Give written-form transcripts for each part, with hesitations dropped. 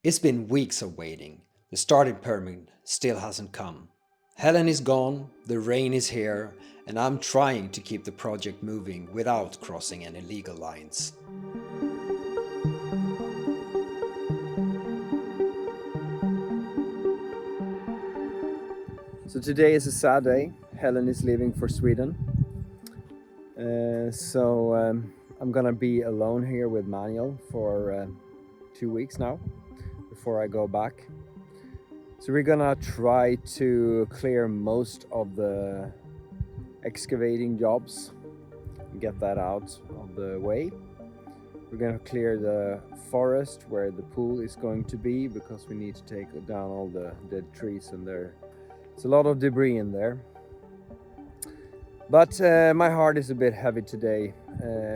It's been weeks of waiting. The starting permit still hasn't come. Helen is gone, the rain is here, and I'm trying to keep the project moving without crossing any legal lines. So today is a sad day. Helen is leaving for Sweden. I'm gonna be alone here with Manuel for 2 weeks now before I go back. So we're gonna try to clear most of the excavating jobs and get that out of the way. We're gonna clear the forest where the pool is going to be because we need to take down all the dead trees and there's a lot of debris in there. But my heart is a bit heavy today.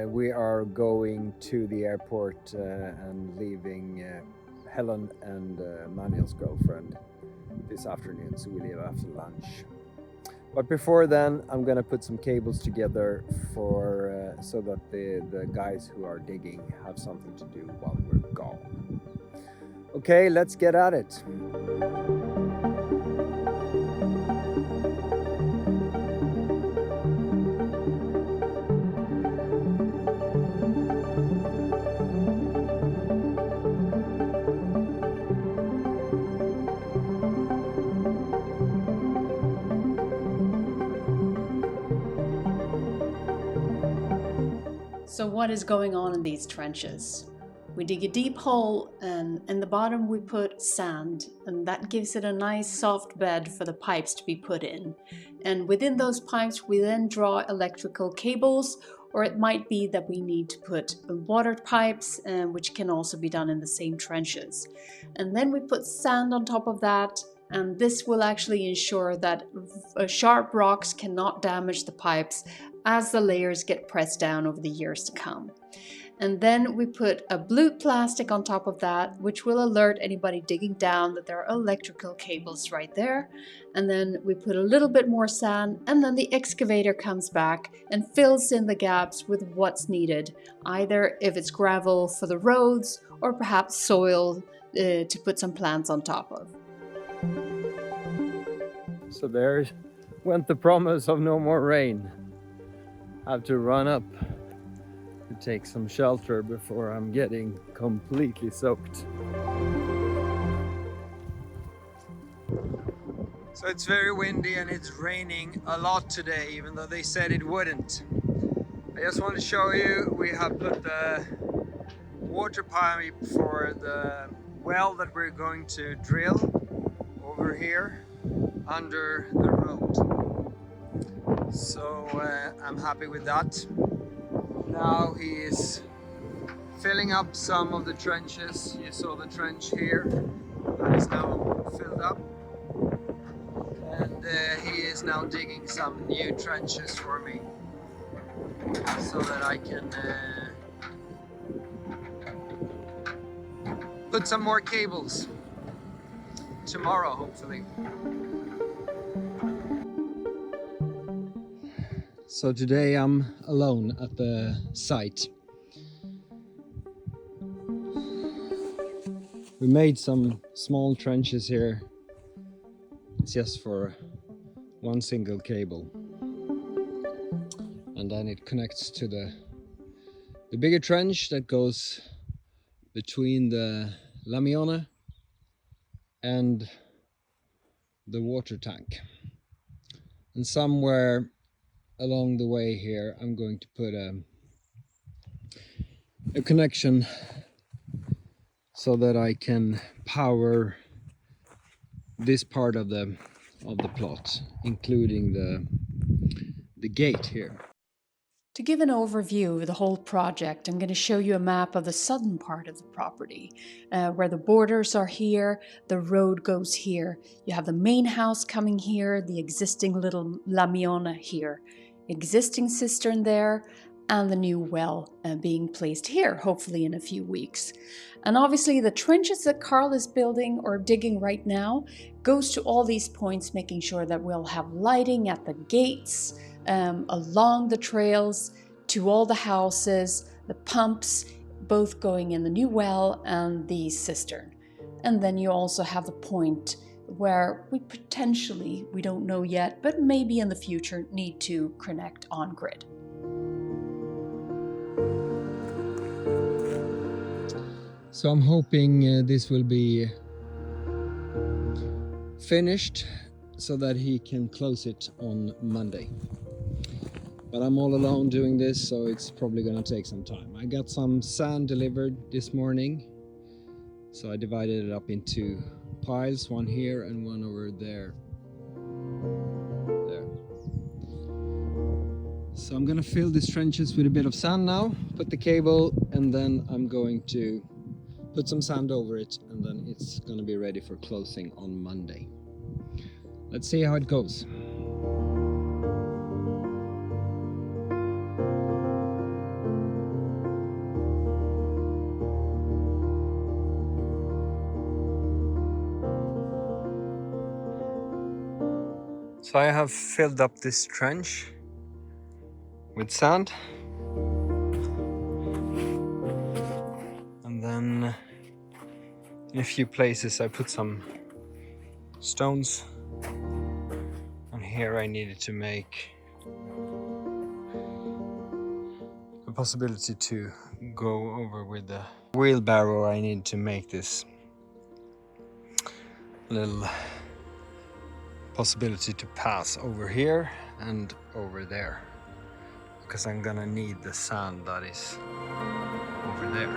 We are going to the airport and leaving Helen and Manuel's girlfriend this afternoon, so we leave after lunch. But before then, I'm gonna put some cables together for so that the guys who are digging have something to do while we're gone. Okay, let's get at it. So what is going on in these trenches? We dig a deep hole and in the bottom we put sand, and that gives it a nice soft bed for the pipes to be put in. And within those pipes we then draw electrical cables, or it might be that we need to put water pipes, which can also be done in the same trenches. And then we put sand on top of that, and this will actually ensure that sharp rocks cannot damage the pipes as the layers get pressed down over the years to come. And then we put a blue plastic on top of that, which will alert anybody digging down that there are electrical cables right there. And then we put a little bit more sand, and then the excavator comes back and fills in the gaps with what's needed, either if it's gravel for the roads or perhaps soil to put some plants on top of. So there went the promise of no more rain. I have to run up to take some shelter before I'm getting completely soaked. So it's very windy and it's raining a lot today, even though they said it wouldn't. I just want to show you, we have put the water pipe for the well that we're going to drill over here under the road. So I'm happy with that. Now he is filling up some of the trenches. You saw the trench here that is now filled up, and he is now digging some new trenches for me so that I can put some more cables tomorrow, hopefully. So today I'm alone at the site. We made some small trenches here. It's just for one single cable. And then it connects to the bigger trench that goes between the Lamione and the water tank. And somewhere along the way here I'm going to put a connection so that I can power this part of the plot, including the gate here. To give an overview of the whole project, I'm going to show you a map of the southern part of the property, where the borders are here, the road goes here, you have the main house coming here, the existing little Lamione here, existing cistern there, and the new well being placed here, hopefully in a few weeks. And obviously the trenches that Carl is building or digging right now goes to all these points, making sure that we'll have lighting at the gates, along the trails, to all the houses, the pumps, both going in the new well and the cistern. And then you also have the point where we potentially, we don't know yet, but maybe in the future need to connect on grid. So I'm hoping this will be finished so that he can close it on Monday. But I'm all alone doing this, so it's probably gonna take some time. I got some sand delivered this morning, so I divided it up into piles, one here and one over there. There. So I'm gonna fill these trenches with a bit of sand now, put the cable, and then I'm going to put some sand over it, and then it's gonna be ready for closing on Monday. Let's see how it goes. So I have filled up this trench with sand, and then in a few places I put some stones, and here I needed to make a possibility to go over with the wheelbarrow. I need to make this little possibility to pass over here and over there, because I'm gonna need the sand that is over there.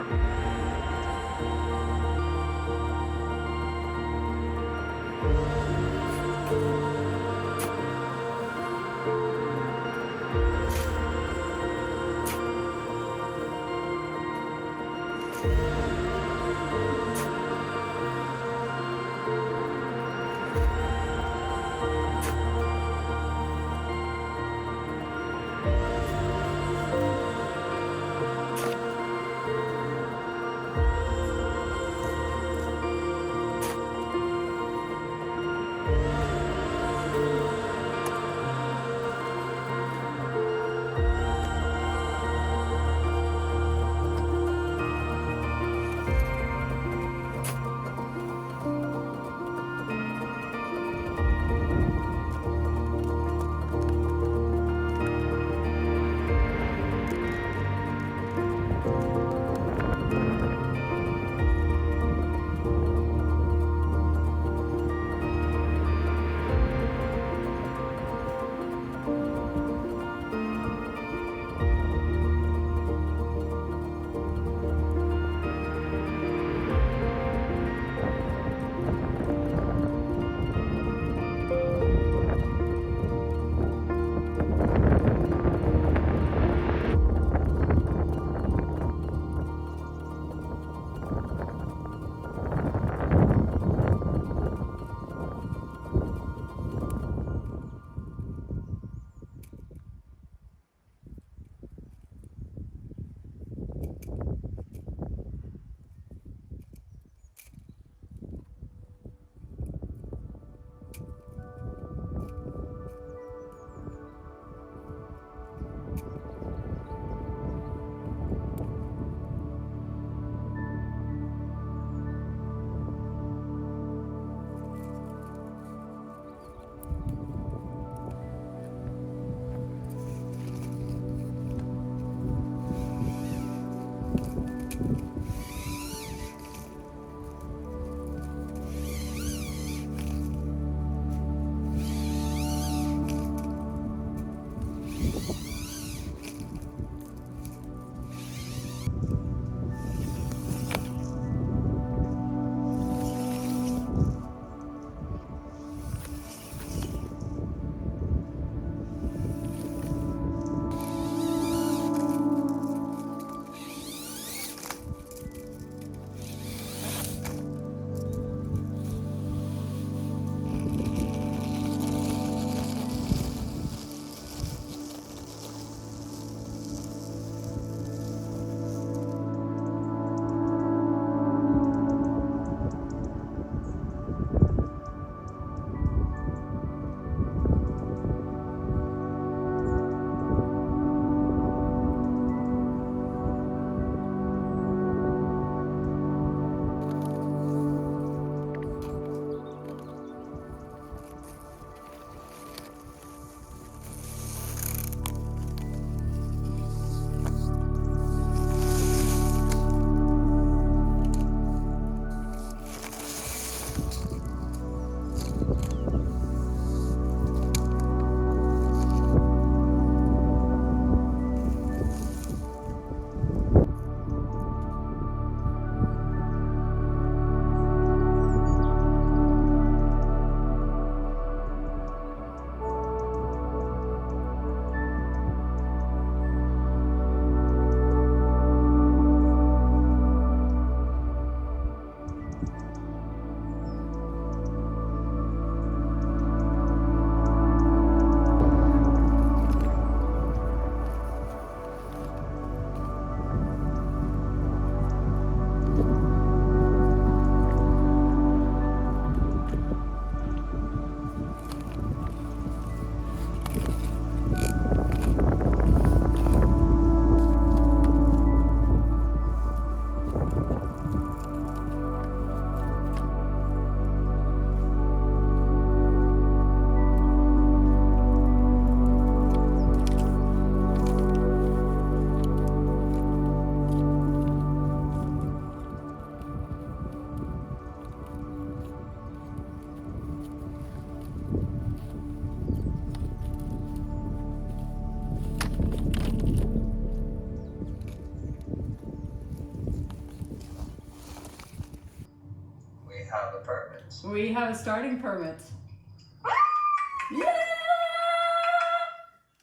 We have a starting permit.